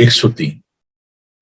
103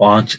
5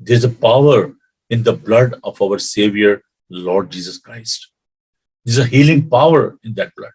There is a power in the blood of our Savior, Lord Jesus Christ. There is a healing power in that blood.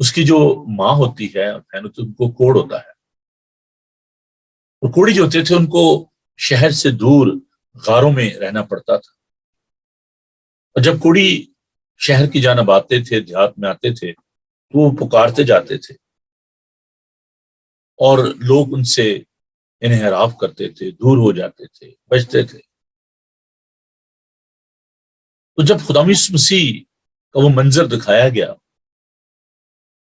اس کی جو ماں ہوتی ہے بہن ہوتی ہے، ان کو کوڑ ہوتا ہے، اور کوڑی جو ہوتے تھے ان کو شہر سے دور غاروں میں رہنا پڑتا تھا، اور جب کوڑی شہر کی جانب آتے تھے، دیہات میں آتے تھے، تو وہ پکارتے جاتے تھے اور لوگ ان سے انحراف کرتے تھے، دور ہو جاتے تھے، بچتے تھے۔ تو جب خدا یسوع مسیح کا وہ منظر دکھایا گیا،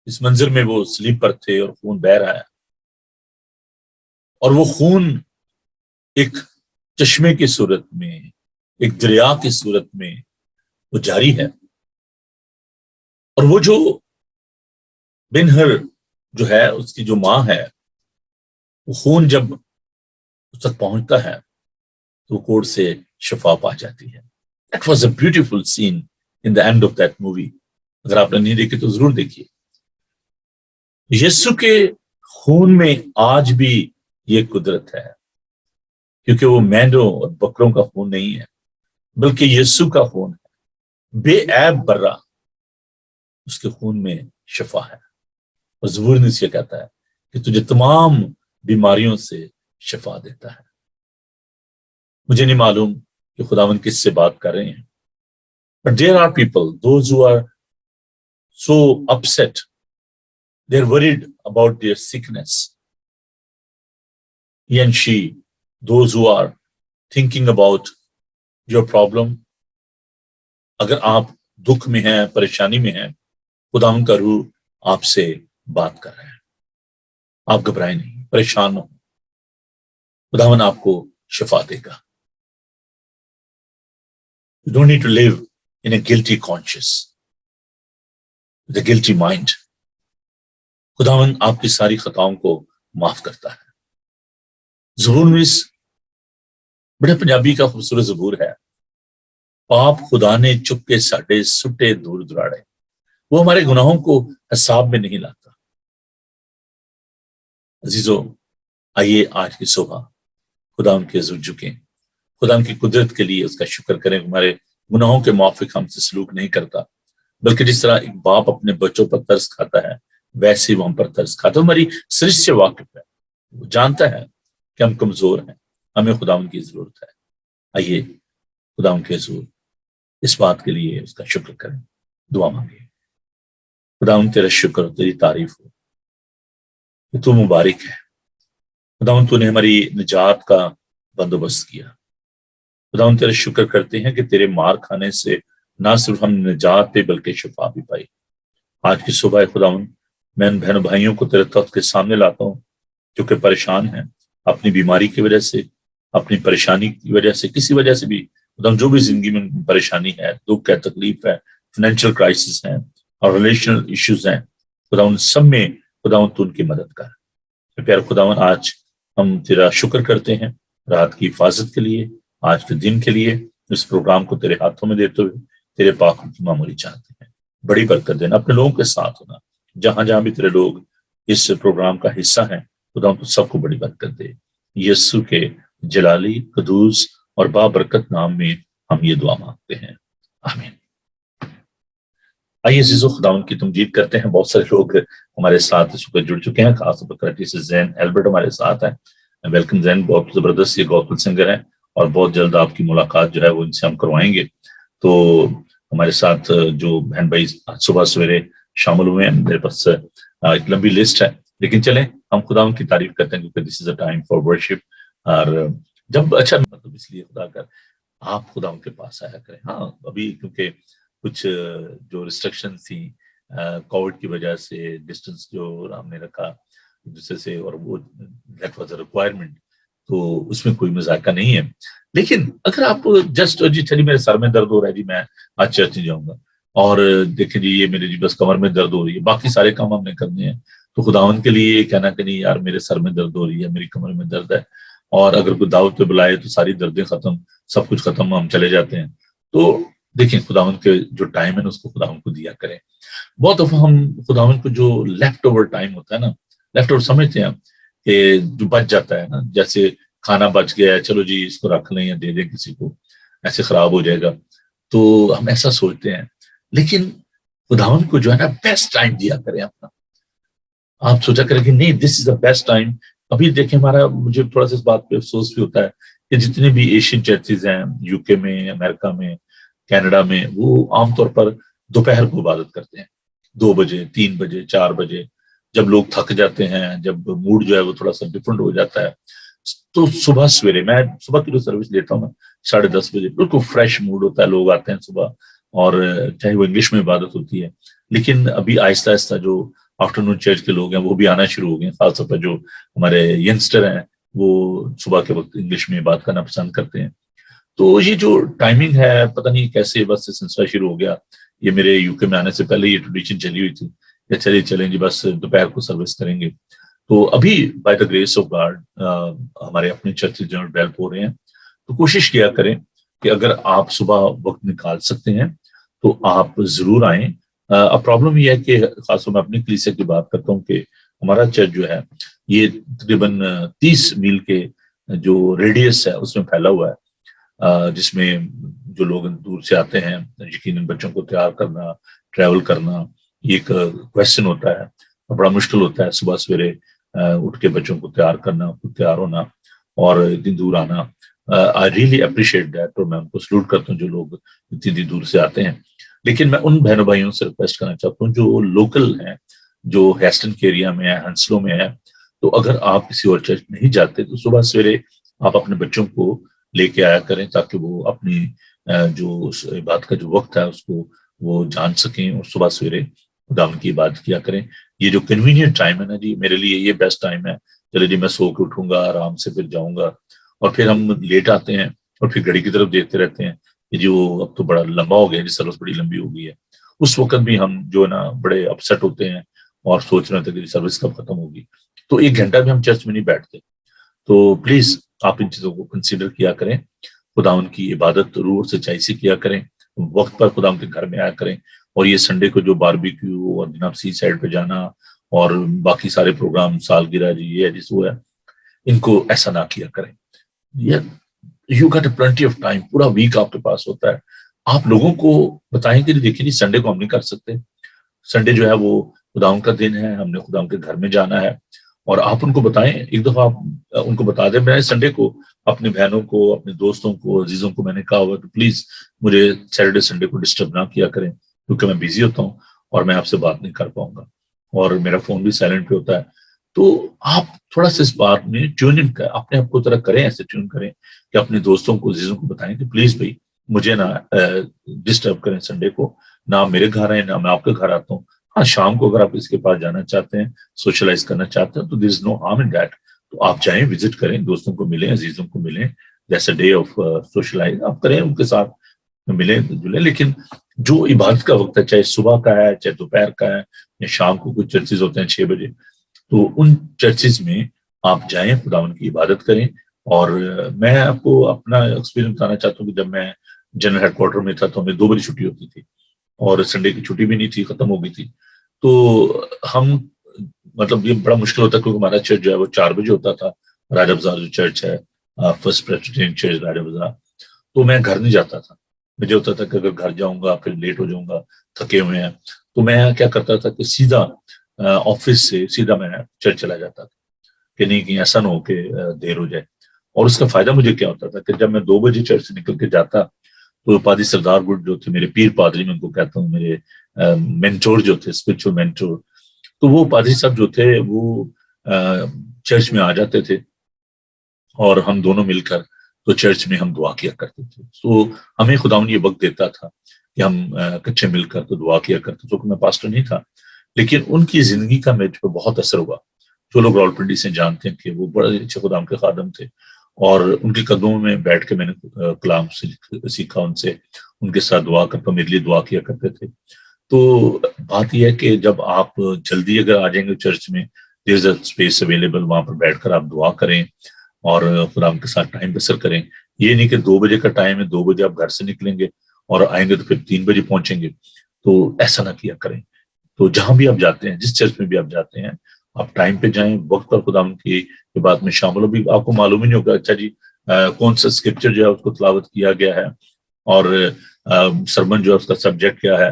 اس منظر میں وہ صلیب پر تھے اور خون بہہ رہا ہے، اور وہ خون ایک چشمے کی صورت میں، ایک دریا کی صورت میں وہ جاری ہے، اور وہ جو بنہر جو ہے، اس کی جو ماں ہے، وہ خون جب اس تک پہنچتا ہے تو کوڑ سے شفا پا جاتی ہے۔ That was a beautiful scene in the end of that movie۔ اگر آپ نے نہیں دیکھی تو ضرور دیکھیے۔ یسوع کے خون میں آج بھی یہ قدرت ہے، کیونکہ وہ مینڈوں اور بکروں کا خون نہیں ہے، بلکہ یسوع کا خون ہے، بے عیب برا، اس کے خون میں شفا ہے، اور زبور نے اسے کہتا ہے کہ تجھے تمام بیماریوں سے شفا دیتا ہے۔ مجھے نہیں معلوم کہ خداوند کس سے بات کر رہے ہیں، but there are people, those who are so upset, they're worried about their sickness. He and she, those who are thinking about your problem، اگر آپ دکھ میں ہیں، پریشانی میں ہیں، خداوند کا روح آپ سے بات کر رہا ہے۔ آپ گھبرائیں نہیں، پریشان نہ ہوں، خداوند آپ کو شفا دے گا۔ You don't need to live in a guilty conscience, with a guilty mind۔ خداوند آپ کی ساری خطاؤں کو معاف کرتا ہے۔ زبور 19 بڑے پنجابی کا خوبصورت زبور ہے۔ پاپ خدا نے چپ کے ساڈے سٹے دور دراڑے، وہ ہمارے گناہوں کو حساب میں نہیں لاتا۔ عزیزو، آئیے آج کی صبح خدا ان کے حضور جھکیں، خدا ان کی قدرت کے لیے اس کا شکر کریں۔ ہمارے گناہوں کے موافق ہم سے سلوک نہیں کرتا، بلکہ جس طرح ایک باپ اپنے بچوں پر ترس کھاتا ہے، ویسے ہی وہ ہم پر ترس کھاتا ہے۔ ہماری سرشت سے واقف ہے، وہ جانتا ہے کہ ہم کمزور ہیں، ہمیں خدا ان کی ضرورت ہے۔ آئیے خدا ان کے حضور اس بات کے لیے اس کا شکر کریں، دعا مانگیں۔ خدا ان تیرا شکر، تیری تعریف ہو کہ تو مبارک ہے۔ خداوند تو نے ہماری نجات کا بندوبست کیا۔ خداوند تیرا شکر کرتے ہیں کہ تیرے مار کھانے سے نہ صرف ہم نجات پہ بلکہ شفا بھی پائی۔ آج کی صبح خداوند میں ان بہن بھائیوں کو تیرے تخت کے سامنے لاتا ہوں جو کہ پریشان ہیں اپنی بیماری کی وجہ سے، اپنی پریشانی کی وجہ سے، کسی وجہ سے بھی خداوند جو بھی زندگی میں پریشانی ہے، دکھ ہے، تکلیف ہے، فائنینشیل کرائسس ہیں اور ریلیشنل ایشوز ہیں، خداوند سب میں خداوند تو ان کی مدد کر۔ پیار خداوند، آج ہم تیرا شکر کرتے ہیں رات کی حفاظت کے لیے، آج کے دن کے لیے، اس پروگرام کو تیرے ہاتھوں میں دیتے ہوئے تیرے پاک کی معمولی چاہتے ہیں۔ بڑی برکت دینا، اپنے لوگوں کے ساتھ ہونا، جہاں جہاں بھی تیرے لوگ اس پروگرام کا حصہ ہیں، خدا تو سب کو بڑی برکت دے۔ یسوع کے جلالی، قدوس اور بابرکت نام میں ہم یہ دعا مانگتے ہیں، آمین۔ آئیے عزیزو، خداوند کی تمجید کرتے ہیں۔ بہت سارے لوگ ہمارے ساتھ اس وقت جڑ چکے ہیں، خاص طور پر سے زین ایلبرٹ ہمارے ساتھ ہیں۔ ویلکم زین، بہت زبردست یہ گوسپل سنگر ہیں، اور بہت جلد آپ کی ملاقات جو ہے وہ ان سے ہم کروائیں گے۔ تو ہمارے ساتھ جو بہن بھائی صبح سویرے شامل ہوئے ہیں، میرے پاس ایک لمبی لسٹ ہے، لیکن چلیں ہم خداوند کی تعریف کرتے ہیں، کیونکہ دس is a time for worship. اور جب اچھا مطلب اس لیے خدا کر آپ خداوند کے پاس آیا کریں۔ ہاں، ابھی کیونکہ کچھ جو ریسٹرکشن تھی کووڈ کی وجہ سے، ڈسٹنس جو ہم نے رکھا ایک دوسرے سے، اور وہ دیٹ واز اے ریکوائرمنٹ، تو اس میں کوئی مذاکرہ نہیں ہے۔ لیکن اگر آپ جسٹ جی چلی میرے سر میں درد ہو رہا ہے، جی میں آج چرچ نہیں جاؤں گا، اور دیکھیں جی یہ میرے جی بس کمر میں درد ہو رہی ہے، باقی سارے کام ہم نے کرنے ہیں، تو خداوند کے لیے یہ کہنا کہ نہیں یار میرے سر میں درد ہو رہی ہے، میری کمر میں درد ہے، اور اگر کوئی دعوت پہ بلائے تو ساری دردیں ختم، سب کچھ ختم، ہم چلے جاتے ہیں۔ تو دیکھیں خداوند کے جو ٹائم ہے اس کو خداوند کو دیا کریں۔ بہت دفعہ ہم خداوند کو جو لیفٹ اوور ٹائم ہوتا ہے نا، لیفٹ اوور سمجھتے ہیں کہ جو بچ جاتا ہے نا، جیسے کھانا بچ گیا ہے، چلو جی اس کو رکھ لیں یا دے دیں کسی کو، ایسے خراب ہو جائے گا، تو ہم ایسا سوچتے ہیں۔ لیکن خداوند کو جو ہے نا بیسٹ ٹائم دیا کریں اپنا. آپ سوچا کریں کہ نہیں دس از دا بیسٹ ٹائم. ابھی دیکھیں مجھے تھوڑا سا اس بات پہ افسوس بھی ہوتا ہے کہ جتنے بھی ایشین چرچز ہیں یو کے میں، امریکہ میں، کینیڈا میں، وہ عام طور پر دوپہر کو عبادت کرتے ہیں، 2 بجے، 3 بجے، 4 بجے، جب لوگ تھک جاتے ہیں، جب موڈ جو ہے وہ تھوڑا سا ڈفرنٹ ہو جاتا ہے. تو صبح سویرے میں صبح کی جو سروس لیتا ہوں میں 10:30 بجے، بالکل فریش موڈ ہوتا ہے، لوگ آتے ہیں صبح، اور چاہے وہ انگلش میں عبادت ہوتی ہے. لیکن ابھی آہستہ آہستہ جو آفٹرنون چرچ کے لوگ ہیں وہ بھی آنا شروع ہو گئے ہیں، خاص طور پر جو ہمارے ینگسٹر ہیں وہ صبح کے وقت انگلش میں بات کرنا پسند کرتے ہیں. تو یہ جو ٹائمنگ ہے پتہ نہیں کیسے بس سلسلہ شروع ہو گیا. یہ میرے یو کے میں آنے سے پہلے یہ ٹریڈیشن چلی ہوئی تھی کہ چلیے چلیں جی بس دوپہر کو سروس کریں گے. تو ابھی by the grace of God ہمارے اپنے چرچز جو ڈیولپ ہو رہے ہیں، تو کوشش کیا کریں کہ اگر آپ صبح وقت نکال سکتے ہیں تو آپ ضرور آئیں. اب پرابلم یہ ہے کہ خاص طور میں اپنی کلیسیا کی بات کرتا ہوں کہ ہمارا چرچ جو ہے یہ تقریباً 30 میل کے جو ریڈیس ہے اس میں پھیلا ہوا ہے، جس میں جو لوگ دور سے آتے ہیں یقیناً بچوں کو تیار کرنا، ٹریول کرنا، یہ ایک کویسچن ہوتا ہے، بڑا مشکل ہوتا ہے صبح سویرے اٹھ کے بچوں کو تیار کرنا، خود تیار ہونا اور اتنی دور آنا. آئی ریئلی اپریشیٹ دیٹ، اور میں ان کو سلوٹ کرتا ہوں جو لوگ اتنی دور سے آتے ہیں. لیکن میں ان بہنوں بھائیوں سے ریکویسٹ کرنا چاہتا ہوں جو لوکل ہیں، جو ہیسٹن کے ایریا میں ہے، ہنسلو میں ہے، تو اگر آپ کسی اور چرچ نہیں جاتے تو صبح سویرے آپ اپنے بچوں کو لے کے آیا کریں تاکہ وہ اپنی جو عبادت کا جو وقت ہے اس کو وہ جان سکیں اور صبح سویرے خداوند کی عبادت کیا کریں. یہ جو کنوینئنٹ ٹائم ہے نا جی، میرے لیے یہ بیسٹ ٹائم ہے. چلے جی میں سو کے اٹھوں گا آرام سے، پھر جاؤں گا، اور پھر ہم لیٹ آتے ہیں اور پھر گھڑی کی طرف دیکھتے رہتے ہیں کہ جو اب تو بڑا لمبا ہو گیا جی، سروس بڑی لمبی ہو گئی ہے. اس وقت بھی ہم جو ہے نا بڑے اپسٹ ہوتے ہیں اور سوچ رہے تھے کہ سروس کب ختم ہوگی، تو 1 گھنٹہ بھی ہم چرچ میں نہیں بیٹھتے. تو پلیز آپ ان چیزوں کو کنسیڈر کیا کریں، خداوند کی عبادت روح اور سچائی سے کیا کریں، وقت پر خداوند کے گھر میں آیا کریں. اور یہ سنڈے کو جو باربیکیو اور جناب سی سائڈ پہ جانا اور باقی سارے پروگرام، سالگرہ جی یہ ہے جس وہ ہے، ان کو ایسا نہ کیا کریں. You get a plenty of time, پورا ویک آپ کے پاس ہوتا ہے. آپ لوگوں کو بتائیں کہ دیکھیں جی سنڈے کو ہم نہیں کر سکتے، سنڈے جو ہے وہ خداوند کا دن ہے، ہم نے خداوند کے گھر میں جانا ہے. اور آپ ان کو بتائیں، ایک دفعہ آپ ان کو بتا دیں، میں سنڈے کو اپنے بہنوں کو، اپنے دوستوں کو، عزیزوں کو میں نے کہا ہوا کہ پلیز مجھے سیٹرڈے سنڈے کو ڈسٹرب نہ کیا کریں کیونکہ میں بیزی ہوتا ہوں اور میں آپ سے بات نہیں کر پاؤں گا، اور میرا فون بھی سائلنٹ پہ ہوتا ہے. تو آپ تھوڑا سا اس بات میں ٹیون ان کر اپنے آپ کو طرح کریں، ایسے ٹیون کریں کہ اپنے دوستوں کو، عزیزوں کو بتائیں کہ پلیز بھائی مجھے نہ ڈسٹرب کریں سنڈے کو، نہ آپ میرے گھر آئیں نہ میں آپ کے گھر آتا ہوں. ہاں شام کو اگر آپ اس کے پاس جانا چاہتے ہیں، سوشلائز کرنا چاہتے ہیں، تو دیر از نو ہارم ان دیٹ. تو آپ جائیں، وزٹ کریں، دوستوں کو ملیں، عزیزوں کو ملیں، جیسے ڈے آف سوشلائز آپ کریں، ان کے ساتھ ملیں جلیں. لیکن جو عبادت کا وقت ہے، چاہے صبح کا ہے، چاہے دوپہر کا ہے، یا شام کو کچھ چرچز ہوتے ہیں 6 بجے، تو ان چرچز میں آپ جائیں، خداوند کی عبادت کریں. اور میں آپ کو اپنا ایکسپیرینس بتانا چاہتا ہوں کہ جب میں جنرل ہیڈ کوارٹر میں تھا تو ہمیں 2 بجے چھٹی ہوتی تھی اور سنڈے کی چھٹی بھی نہیں تھی، ختم ہو گئی تھی. تو ہم مطلب یہ بڑا مشکل ہوتا ہے کیونکہ ہمارا چرچ جو ہے وہ 4 بجے ہوتا تھا، راجہ بازار جو چرچ ہے، فرسٹ پریسبیٹرین چرچ راجہ بازار. تو میں گھر نہیں جاتا تھا، مجھے ہوتا تھا کہ اگر گھر جاؤں گا پھر لیٹ ہو جاؤں گا، تھکے ہوئے ہیں. تو میں کیا کرتا تھا کہ سیدھا آفس سے سیدھا میں چرچ چلا جاتا تھا کہ نہیں کہیں ایسا نہ ہو کہ دیر ہو جائے. اور اس کا فائدہ مجھے کیا ہوتا تھا کہ جب میں 2 بجے چرچ سے نکل کے جاتا تو پادری سردار گڈ جو تھے، میرے پیر پادری میں ان کو کہتا ہوں، میرے مینٹور جو تھے، اسپرچل مینٹور، تو وہ پادری صاحب جو تھے وہ چرچ میں آ جاتے تھے اور ہم دونوں مل کر تو چرچ میں ہم دعا کیا کرتے تھے. تو ہمیں خداوند یہ وقت دیتا تھا کہ ہم کچھے مل کر تو دعا کیا کرتے. تو میں پاسٹر نہیں تھا لیکن ان کی زندگی کا میرے پہ بہت اثر ہوا. جو لوگ راولپنڈی سے جانتے ہیں کہ وہ بڑے اچھے خداوند کے خادم تھے، اور ان کے قدموں میں بیٹھ کے میں نے کلام سیکھا ان سے، ان کے ساتھ دعا کرتا، میرے لیے دعا کیا کرتے تھے. تو بات یہ ہے کہ جب آپ جلدی اگر آ جائیں گے چرچ میں، دیر از اے اسپیس اویلیبل، وہاں پر بیٹھ کر آپ دعا کریں اور خدا کے ساتھ ٹائم بسر کریں. یہ نہیں کہ 2 بجے کا ٹائم ہے، 2 بجے آپ گھر سے نکلیں گے اور آئیں گے تو پھر 3 بجے پہنچیں گے، تو ایسا نہ کیا کریں. تو جہاں بھی آپ جاتے ہیں، جس چرچ میں بھی آپ جاتے ہیں، آپ ٹائم پہ جائیں، وقت پر خدا کی بات میں شامل ہو. بھی آپ کو معلوم ہی نہیں ہوگا اچھا جی کون سا اسکرپچر جو ہے اس کو تلاوت کیا گیا ہے اور سرمن جو ہے اس کا سبجیکٹ کیا ہے.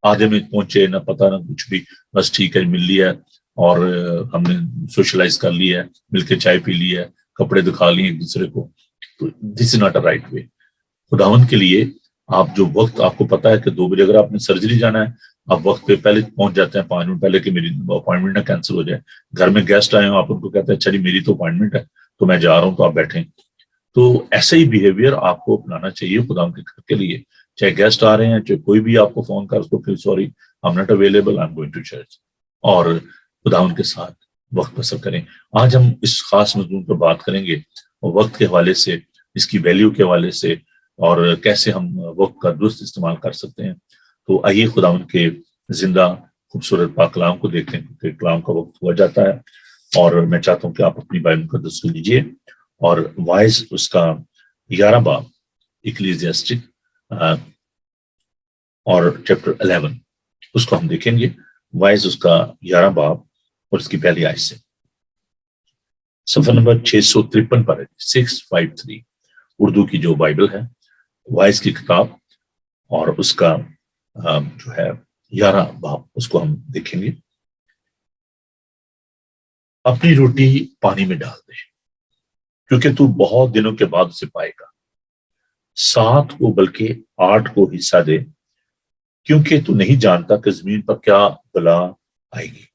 آدھے میں پہنچے نہ پتا نہ کچھ بھی، بس ٹھیک ہے مل لیا اور ہم نے سوشلائز کر لیا ہے، مل کے چائے پی لی ہے، کپڑے دکھا لیے ایک دوسرے کو. تو دس is not a right way. خداوند کے لیے آپ جو وقت، آپ کو پتا ہے کہ 2 بجے اگر آپ نے سرجری جانا ہے، آپ وقت پہ پہلے پہنچ جاتے ہیں 5 منٹ پہلے کہ میری اپوائنٹمنٹ نہ کینسل ہو جائے. گھر میں گیسٹ آئے ہوں، آپ ان کو کہتے ہیں اچھا جی میری تو اپوائنٹمنٹ ہے تو میں جا رہا ہوں تو آپ بیٹھیں. تو ایسا ہی بیہیویئر آپ کو اپنانا چاہیے خداوند کے گھر کے لیے. چاہے گیسٹ آ رہے ہیں، چاہے کوئی بھی آپ کو فون کر، اس کو پھر sorry I am not available, I am going to church, اور خداوند کے ساتھ وقت بسر کریں. آج ہم اس خاص مضمون پر بات کریں گے وقت کے حوالے سے، اس کی ویلیو کے حوالے سے، اور کیسے ہم وقت کا درست استعمال کر سکتے ہیں. تو آئیے خداوند کے زندہ خوبصورت پاک کلام کو دیکھیں، کیونکہ کلام کا وقت ہوا جاتا ہے. اور میں چاہتا ہوں کہ آپ اپنی بائبل مقدس کو لیجیے اور وائز اس کا 11 باب ایکلیزیاسٹک اور چیپٹر 11 اس کو ہم دیکھیں گے. وائز اس کا 11 باب اور اس کی پہلی آیت سے. صفحہ نمبر 653 پر ہے، 653 اردو کی جو بائبل ہے، وائز کی کتاب، اور اس کا جو ہے 11 باب اس کو ہم دیکھیں گے. اپنی روٹی پانی میں ڈال دے، کیونکہ تو بہت دنوں کے بعد اسے پائے گا. 7 کو بلکہ 8 کو حصہ دے، کیونکہ تو نہیں جانتا کہ زمین پر کیا بلا آئے گی.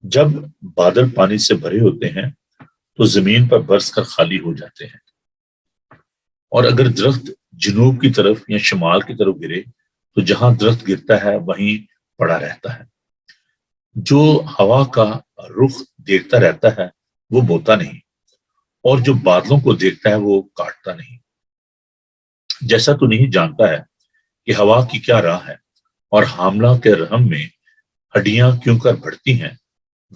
جب بادل پانی سے بھرے ہوتے ہیں تو زمین پر برس کر خالی ہو جاتے ہیں، اور اگر درخت جنوب کی طرف یا شمال کی طرف گرے تو جہاں درخت گرتا ہے وہیں پڑا رہتا ہے. جو ہوا کا رخ دیکھتا رہتا ہے وہ بوتا نہیں، اور جو بادلوں کو دیکھتا ہے وہ کاٹتا نہیں. جیسا تو نہیں جانتا ہے کہ ہوا کی کیا راہ ہے اور حاملہ کے رحم میں ہڈیاں کیوں کر بڑھتی ہیں،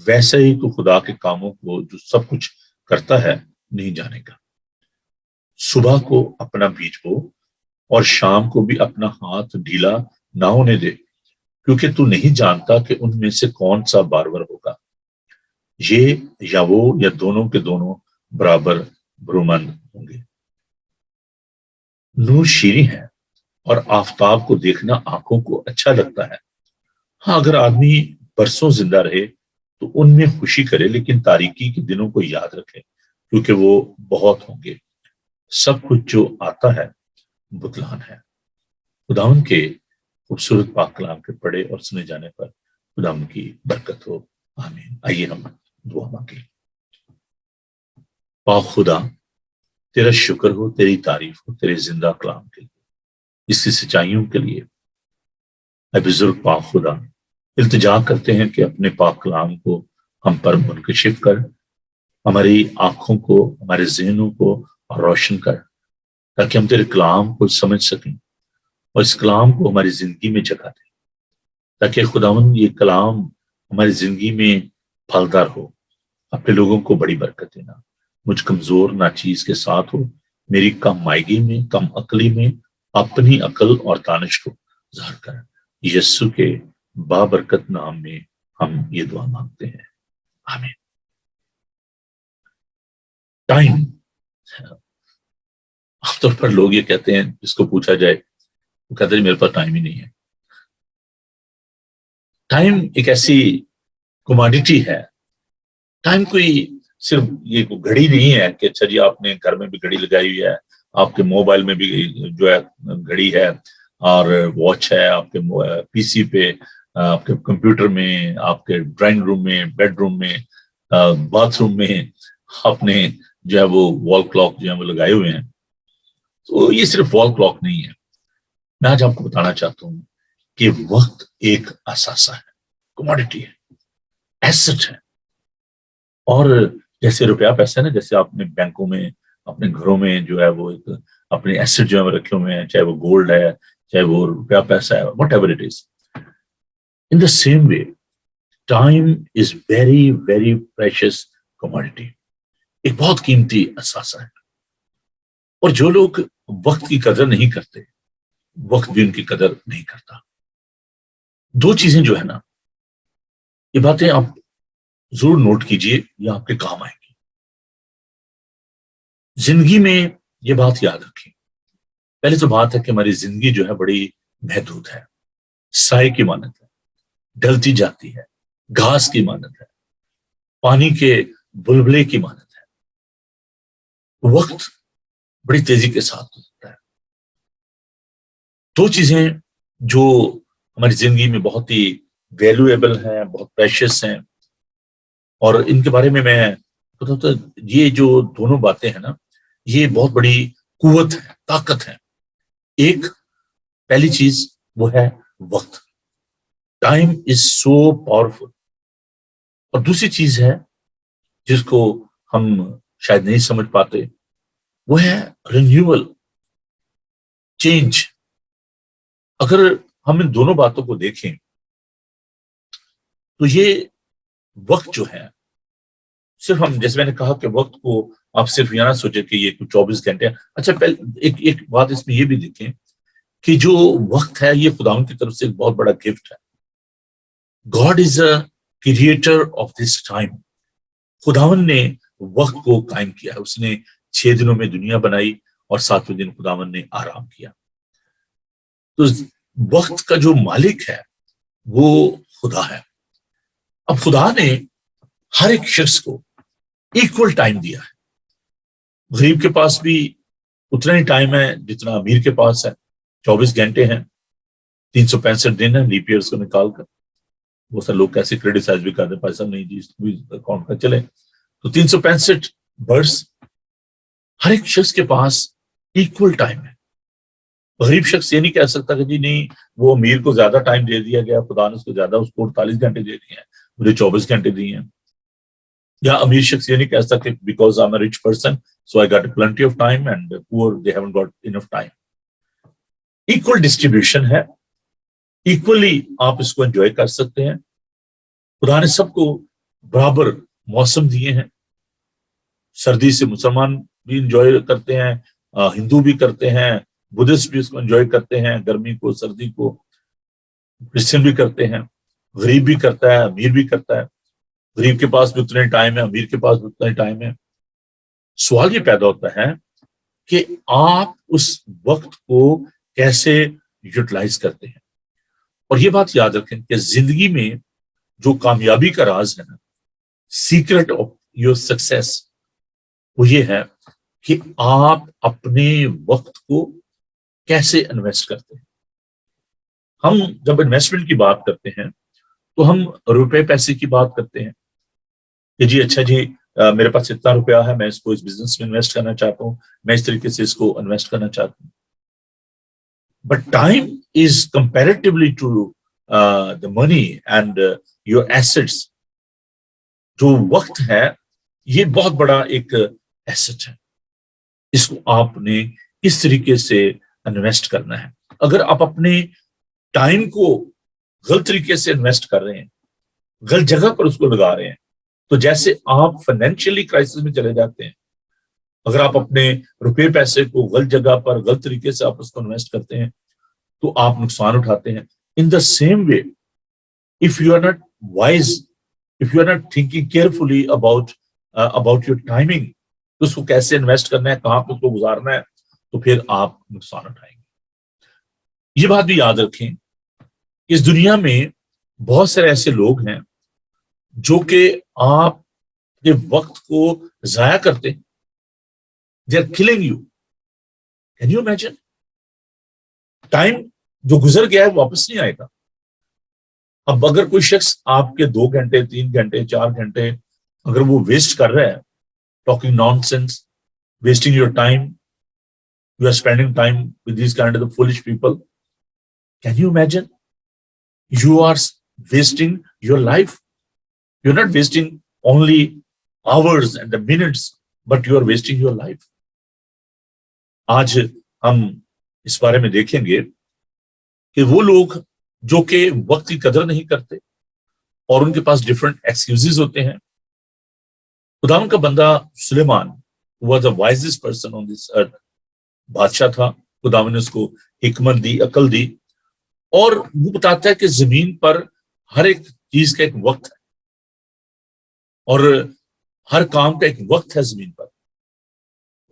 ویسے ہی تو خدا کے کاموں کو جو سب کچھ کرتا ہے نہیں جانے گا. صبح کو اپنا بیج بو اور شام کو بھی اپنا ہاتھ ڈھیلا نہ ہونے دے، کیونکہ تو نہیں جانتا کہ ان میں سے کون سا بارور ہوگا. یہ یا وہ یا دونوں کے دونوں برابر برومند ہوں گے. نور شیریں ہے اور آفتاب کو دیکھنا آنکھوں کو اچھا لگتا ہے. ہاں اگر آدمی برسوں زندہ رہے تو ان میں خوشی کرے، لیکن تاریکی کے دنوں کو یاد رکھے کیونکہ وہ بہت ہوں گے. سب کچھ جو آتا ہے بتلان ہے. خداوند کے خوبصورت پاک کلام کے پڑھے اور سنے جانے پر خداوند کی برکت ہو، آمین. آئیے ہم دعا مانگیں. پاک خدا، تیرا شکر ہو، تیری تعریف ہو تیرے زندہ کلام کے لیے، اس کی سچائیوں کے لیے. اے بزرگ پاک خدا، التجا کرتے ہیں کہ اپنے پاک کلام کو ہم پر منکشف کر، ہماری آنکھوں کو، ہمارے ذہنوں کو روشن کر، تاکہ ہم تیرے کلام کو سمجھ سکیں اور اس کلام کو ہماری زندگی میں جگہ دیں، تاکہ خداوند یہ کلام ہماری زندگی میں پھلدار ہو. اپنے لوگوں کو بڑی برکت دینا. مجھ کمزور ناچیز کے ساتھ ہو، میری کم مائگی میں، کم عقلی میں اپنی عقل اور دانش کو ظاہر کر. یسوع کے بابرکت نام میں ہم یہ دعا مانگتے ہیں، آمین. ٹائم، عام طور پر لوگ یہ کہتے ہیں، جس کو پوچھا جائے وہ کہتے ہیں میرے پاس ٹائم ہی نہیں ہے. ٹائم ایک ایسی کموڈٹی ہے. ٹائم کوئی صرف یہ گھڑی نہیں ہے کہ اچھا جی آپ نے گھر میں بھی گھڑی لگائی ہوئی ہے، آپ کے موبائل میں بھی جو ہے گھڑی ہے اور واچ ہے، آپ کے پی سی پہ، آپ کے کمپیوٹر میں، آپ کے ڈرائنگ روم میں، بیڈ روم میں، باتھ روم میں آپ نے جو ہے وہ وال کلاک جو ہے وہ لگائے ہوئے ہیں. تو یہ صرف وال کلاک نہیں ہے. میں آج آپ کو بتانا چاہتا ہوں کہ وقت ایک اثاثہ ہے، کموڈٹی ہے، ایسٹ ہے. اور جیسے روپیہ پیسہ ہے نا، جیسے آپ نے بینکوں میں، اپنے گھروں میں جو ہے وہ ایک اپنے ایسٹ جو ہے رکھے ہوئے ہیں، چاہے وہ گولڈ ہے، چاہے وہ روپیہ پیسہ ہے، what ever it is. In the same way time is very very precious commodity, ایک بہت قیمتی اثاثہ ہے. اور جو لوگ وقت کی قدر نہیں کرتے، وقت بھی ان کی قدر نہیں کرتا. 2 چیزیں جو ہے نا، یہ باتیں آپ ضرور نوٹ کیجئے، یہ آپ کے کام آئیں گی زندگی میں. یہ بات یاد رکھیں. پہلے تو بات ہے کہ ہماری زندگی جو ہے بڑی محدود ہے. سائے کی مانند ہے، ڈھلتی جاتی ہے، گھاس کی مانند ہے، پانی کے بلبلے کی مانند ہے۔ وقت بڑی تیزی کے ساتھ گزرتا ہے۔ دو چیزیں جو ہماری زندگی میں بہت ہی ویلیویبل ہیں، بہت پریشیس ہیں، اور ان کے بارے میں بتاتا ہوں، یہ جو دونوں باتیں ہیں نا، یہ بہت بڑی قوت ہے، طاقت ہے۔ ایک پہلی چیز وہ ہے وقت، ٹائم از سو پاورفل، اور دوسری چیز ہے جس کو ہم شاید نہیں سمجھ پاتے، وہ ہے رینیول، چینج۔ اگر ہم ان دونوں باتوں کو دیکھیں تو یہ وقت جو ہے، صرف ہم جیسے میں نے کہا کہ وقت کو آپ صرف یہ نہ سوچے کہ یہ 24 گھنٹے ہیں۔ اچھا، پہلے ایک بات اس میں یہ بھی دیکھیں کہ جو وقت ہے یہ خداوند کی طرف سے ایک بہت بڑا گفٹ ہے۔ God is a creator of this time. خداوند نے وقت کو قائم کیا ہے، اس نے 6 دنوں میں دنیا بنائی اور 7ویں دن خداوند نے آرام کیا۔ تو وقت کا جو مالک ہے وہ خدا ہے۔ اب خدا نے ہر ایک شخص کو ایکول ٹائم دیا ہے۔ غریب کے پاس بھی اتنا ہی ٹائم ہے جتنا امیر کے پاس ہے، 24 گھنٹے ہیں، 365 دن ہے لیپ ایئرس کو نکال کر۔ وہ سب لوگ کیسے کریٹیسائز بھی کرتے، پیسہ نہیں جی اس کو بھی اکاؤنٹ کا چلے، تو 365 برس ہر ایک شخص کے پاس ایکول ٹائم ہے۔ غریب شخص یہ نہیں کہہ سکتا کہ جی نہیں وہ امیر کو زیادہ ٹائم دے دیا گیا، خدا نے اس کو زیادہ، اس کو 48 گھنٹے دے دیے ہیں، مجھے 24 گھنٹے دیے ہیں۔ یا امیر شخص یہ نہیں کہہ سکتا کہ because I am a rich person so I got plenty of time and poor they haven't got enough time. Equal distribution ہے، ایکولی آپ اس کو انجوائے کر سکتے ہیں۔ خدا نے سب کو برابر موسم دیے ہیں۔ سردی سے مسلمان بھی انجوائے کرتے ہیں، ہندو بھی کرتے ہیں، بدھسٹ بھی اس کو انجوائے کرتے ہیں، گرمی کو، سردی کو، کرسچن بھی کرتے ہیں، غریب بھی کرتا ہے، امیر بھی کرتا ہے۔ غریب کے پاس بھی اتنے ٹائم ہے، امیر کے پاس بھی اتنا ہی ٹائم ہے۔ سوال یہ پیدا ہوتا ہے کہ آپ اس وقت کو کیسے یوٹیلائز کرتے ہیں۔ اور یہ بات یاد رکھیں کہ زندگی میں جو کامیابی کا راز ہے نا، سیکرٹ آف یور سکسیس، وہ یہ ہے کہ آپ اپنے وقت کو کیسے انویسٹ کرتے ہیں۔ ہم جب انویسٹمنٹ کی بات کرتے ہیں تو ہم روپے پیسے کی بات کرتے ہیں کہ جی اچھا جی میرے پاس اتنا روپیہ ہے، میں اس کو اس بزنس میں انویسٹ کرنا چاہتا ہوں، میں اس طریقے سے اس کو انویسٹ کرنا چاہتا ہوں۔ But time is comparatively to the money and your assets. جو وقت ہے یہ بہت بڑا ایک ایسٹ ہے، اس کو آپ نے کس طریقے سے انویسٹ کرنا ہے۔ اگر آپ اپنے ٹائم کو غلط طریقے سے انویسٹ کر رہے ہیں، غلط جگہ پر اس کو لگا رہے ہیں، تو جیسے آپ فائنینشیلی کرائسس میں چلے جاتے ہیں۔ اگر آپ اپنے روپے پیسے کو غلط جگہ پر غلط طریقے سے آپ اس کو انویسٹ کرتے ہیں تو آپ نقصان اٹھاتے ہیں۔ In the same way, if you are not wise, if you are not thinking carefully about your timing، اس کو کیسے انویسٹ کرنا ہے، کہاں پہ اس کو گزارنا ہے، تو پھر آپ نقصان اٹھائیں گے۔ یہ بات بھی یاد رکھیں، اس دنیا میں بہت سارے ایسے لوگ ہیں جو کہ آپ کے وقت کو ضائع کرتے ہیں۔ they are killing you. Can you imagine؟ Time جو گزر گیا ہے واپس نہیں آئے گا۔ اب اگر کوئی شخص آپ کے 2 گھنٹے 3 گھنٹے 4 گھنٹے اگر وہ ویسٹ کر رہا ہے، talking nonsense, wasting your time, you are spending time with these kind of foolish people, can you imagine? You are wasting your life. You are not wasting only hours and the minutes, but you are wasting your life۔ آج ہم اس بارے میں دیکھیں گے کہ وہ لوگ جو کہ وقت کی قدر نہیں کرتے اور ان کے پاس ڈفرنٹ ایکسکیوزز ہوتے ہیں۔ خداوند کا بندہ سلیمان was the wisest person on this earth، بادشاہ تھا، خداوند نے اس کو حکمت دی، عقل دی، اور وہ بتاتا ہے کہ زمین پر ہر ایک چیز کا ایک وقت ہے اور ہر کام کا ایک وقت ہے زمین پر۔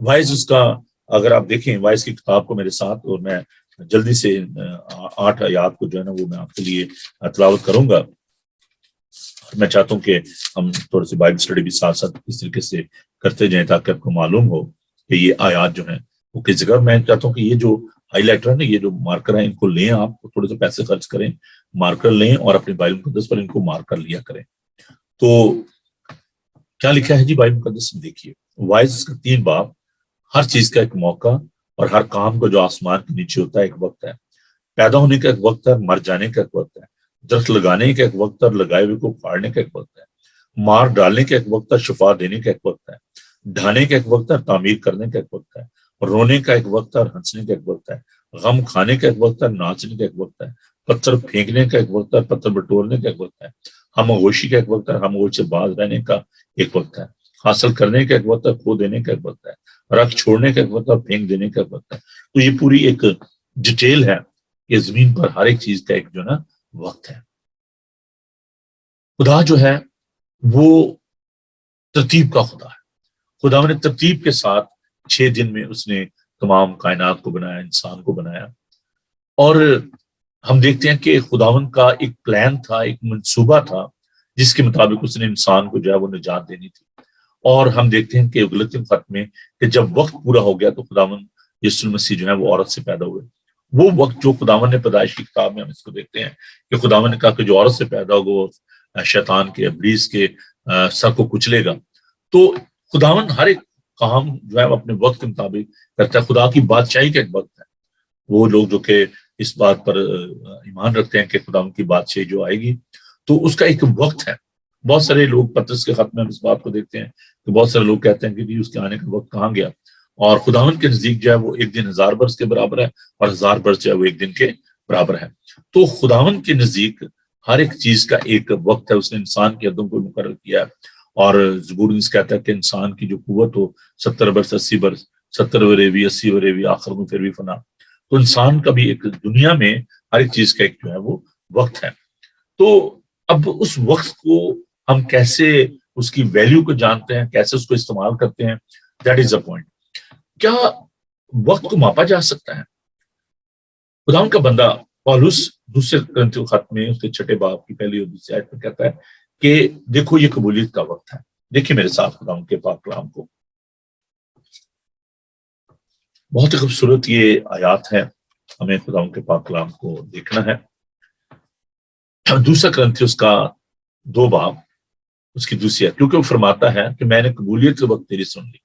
وائز اس کا، اگر آپ دیکھیں وائز کی کتاب کو میرے ساتھ، اور میں جلدی سے 8 آیات کو جو ہے نا وہ میں آپ کے لیے تلاوت کروں گا. میں چاہتا ہوں کہ ہم تھوڑی سی بائبل اسٹڈی بھی ساتھ ساتھ اس طریقے سے کرتے جائیں تاکہ آپ کو معلوم ہو کہ یہ آیات جو ہیں وہ کس جگہ. میں چاہتا ہوں کہ یہ جو ہائی لائٹر ہے نا، یہ جو مارکر ہیں، ان کو لیں، آپ تھوڑے سے پیسے خرچ کریں، مارکر لیں اور اپنی بائبل مقدس پر ان کو مارکر لیا کریں. تو کیا لکھا ہے جی بائبل مقدس میں؟ دیکھیے، وائز کا 3 باب. ہر چیز کا ایک موقع اور ہر کام کا جو آسمان کے نیچے ہوتا ہے ایک وقت ہے. پیدا ہونے کا ایک وقت ہے، مر جانے کا ایک وقت ہے. درخت لگانے کا ایک وقت ہے اور لگائے ہوئے کو پھاڑنے کا ایک وقت ہے. مار ڈالنے کا ایک وقت ہے، شفا دینے کا ایک وقت ہے. ڈھانے کا ایک وقت ہے، تعمیر کرنے کا ایک وقت ہے. رونے کا ایک وقت ہے اور ہنسنے کا ایک وقت ہے. غم کھانے کا ایک وقت ہے، ناچنے کا ایک وقت ہے. پتھر پھینکنے کا ایک وقت ہے، پتھر بٹورنے کا ایک وقت ہے. خاموشی کا ایک وقت ہے، خاموشی سے باز رہنے کا ایک وقت ہے. حاصل کرنے کا ایک وقت ہے، کھو دینے کا ایک وقت ہے. رکھ چھوڑنے کا ایک وقت ہے اور پھینک دینے کا ایک وقت ہے. تو یہ پوری ایک ڈیٹیل ہے کہ زمین پر ہر ایک چیز کا ایک جو نا وقت ہے. خدا جو ہے وہ ترتیب کا خدا ہے. خدا نے ترتیب کے ساتھ 6 دن میں اس نے تمام کائنات کو بنایا، انسان کو بنایا. اور ہم دیکھتے ہیں کہ خداوند کا ایک پلان تھا، ایک منصوبہ تھا جس کے مطابق اس نے انسان کو جو ہے وہ نجات دینی تھی. اور ہم دیکھتے ہیں کہ غلطی خط میں کہ جب وقت پورا ہو گیا تو خداوند یسوع مسیح جو ہے وہ عورت سے پیدا ہوئے. وہ وقت جو خداوند نے پیدائش کی کتاب میں ہم اس کو دیکھتے ہیں کہ خداوند نے کہا کہ جو عورت سے پیدا ہوگا وہ شیطان کے، ابلیس کے سر کو کچلے گا. تو خداوند ہر ایک کام جو ہے وہ اپنے وقت کے مطابق کرتا ہے. خدا کی بادشاہی کا ایک وقت ہے. وہ لوگ جو کہ اس بات پر ایمان رکھتے ہیں کہ خداوند کی بادشاہی جو آئے گی تو اس کا ایک وقت ہے. بہت سارے لوگ پطرس کے خط میں ہم اس بات کو دیکھتے ہیں کہ بہت سارے لوگ کہتے ہیں کہ جی اس کے آنے کا وقت کہاں گیا. اور خداوند کے نزدیک جو ہے وہ ایک دن 1000 برس کے برابر ہے اور 1000 برس جو ہے وہ ایک دن کے برابر ہے. تو خداوند کے نزدیک ہر ایک چیز کا ایک وقت ہے. اس نے انسان کی عدم کو مقرر کیا ہے. اور زبور کہتا ہے کہ انسان کی جو قوت ہو 70 برس 80 برس، 70 ورے بھی 80 ورے بھی، آخر میں پھر بھی فنا. تو انسان کا بھی ایک دنیا میں ہر ایک چیز کا ایک جو ہے وہ وقت ہے. تو اب اس وقت کو ہم کیسے اس کی ویلیو کو جانتے ہیں، کیسے اس کو استعمال کرتے ہیں، دیٹ از اے پوائنٹ. کیا وقت کو ماپا جا سکتا ہے؟ خداوند کا بندہ پالوس دوسرے کرنتھیوں خط میں اس کے 6 باب کی پہلی اور دوسری آیت میں کہتا ہے کہ دیکھو یہ قبولیت کا وقت ہے. دیکھیے میرے ساتھ خداوند کے پاک کلام کو. بہت ہی خوبصورت یہ آیات ہے، ہمیں خداوند کے پاک کلام کو دیکھنا ہے. دوسرا کرنتھیوں کا 2 باب اس کی دوسری آیت، کیونکہ وہ فرماتا ہے کہ میں نے قبولیت کے وقت تیری سن لی.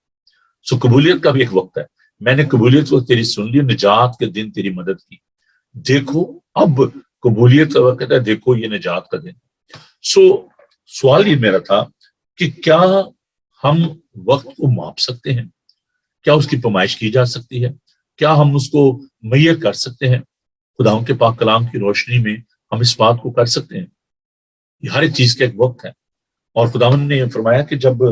سو قبولیت کا بھی ایک وقت ہے. میں نے قبولیت کے وقت تیری سن لی، نجات کے دن تیری مدد کی. دیکھو اب قبولیت کا وقت ہے، دیکھو یہ نجات کا دن. سو سوال یہ میرا تھا کہ کیا ہم وقت کو ماپ سکتے ہیں؟ کیا اس کی پیمائش کی جا سکتی ہے؟ کیا ہم اس کو میسر کر سکتے ہیں؟ خداوند کے پاک کلام کی روشنی میں ہم اس بات کو کر سکتے ہیں. یہ ہر ایک چیز کا ایک وقت ہے. اور خداوند نے فرمایا کہ جب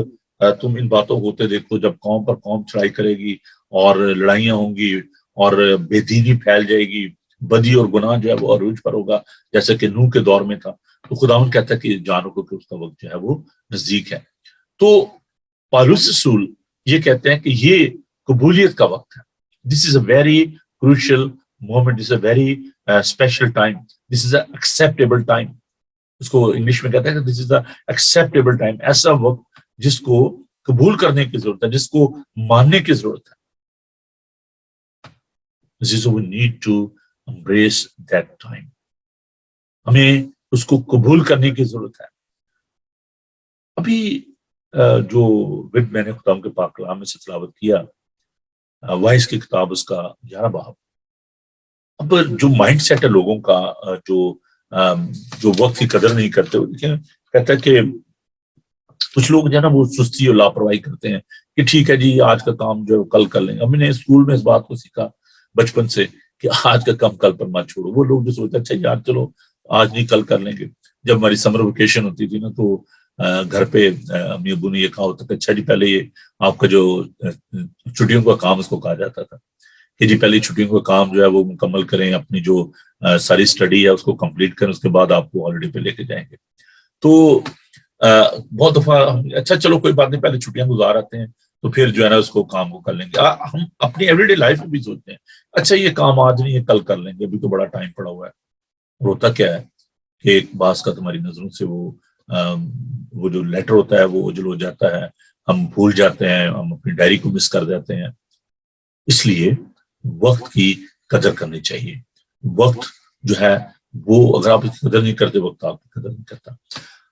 تم ان باتوں کو ہوتے دیکھو، جب قوم پر قوم چڑھائی کرے گی اور لڑائیاں ہوں گی اور بے دینی پھیل جائے گی، بدی اور گناہ جو ہے وہ عروج پر ہوگا جیسے کہ نوح کے دور میں تھا، تو خداوند کہتا ہے کہ جان رکھو کہ اس کا وقت جو ہے وہ نزدیک ہے. تو پالوس رسول یہ کہتے ہیں کہ یہ قبولیت کا وقت ہے. This is a very crucial moment, this a very special time, this is a acceptable time. اس کو انگلش میں کہتے ہیں کہ دس از اے ایکسیپٹیبل ٹائم، ایسا وقت جس کو قبول کرنے کی ضرورت ہے، جس کو ماننے کی ضرورت ہے. We need to embrace that time. ہمیں اس کو قبول کرنے کی ضرورت ہے. ابھی جو میں نے خداوند کے پاک کلام میں سے تلاوت کیا، وائس کی کتاب اس کا 11 باب. اب جو مائنڈ سیٹ ہے لوگوں کا، جو وقت کی قدر نہیں کرتے، کہتا ہے کہ کچھ لوگ جو ہے نا وہ سستی اور لاپرواہی کرتے ہیں کہ ٹھیک ہے جی آج کا کام جو ہے کل کر لیں گے. ہم نے اسکول میں اس بات کو سیکھا بچپن سے کہ آج کا کام کل پر مت چھوڑو. وہ لوگ جو سوچتے اچھا یار چلو آج نہیں کل کر لیں گے. جب ہماری سمر ویکیشن ہوتی تھی نا تو گھر پہ امی ابو نے یہ کہا ہوتا تھا اچھا جی پہلے یہ آپ کا جو چھٹیوں کا کام اس کو کہا جاتا تھا کہ جی پہلے چھٹیوں کا کام جو ہے وہ مکمل کریں، اپنی جو ساری اسٹڈی ہے اس کو کمپلیٹ کریں، اس کے بعد آپ کو ہالیڈے پہ لے کے جائیں گے. تو بہت دفعہ اچھا چلو کوئی بات نہیں پہلے چھٹیاں گزار آتے ہیں تو پھر جو ہے نا اس کو کام کو کر لیں گے. ہم اپنی ایوری ڈے لائف میں بھی سوچتے ہیں اچھا یہ کام آج نہیں ہے کل کر لیں گے, ابھی تو بڑا ٹائم پڑا ہوا ہے. اور ہوتا کیا ہے کہ ایک بعض کا تمہاری نظروں سے وہ جو لیٹر ہوتا ہے وہ اوجل ہو جاتا ہے, ہم بھول جاتے ہیں, ہم اپنی ڈائری کو مس کر جاتے ہیں. اس لیے وقت کی قدر کرنی چاہیے. وقت جو ہے وہ اگر آپ اس کی قدر نہیں کرتے وقت آپ کی قدر نہیں کرتا.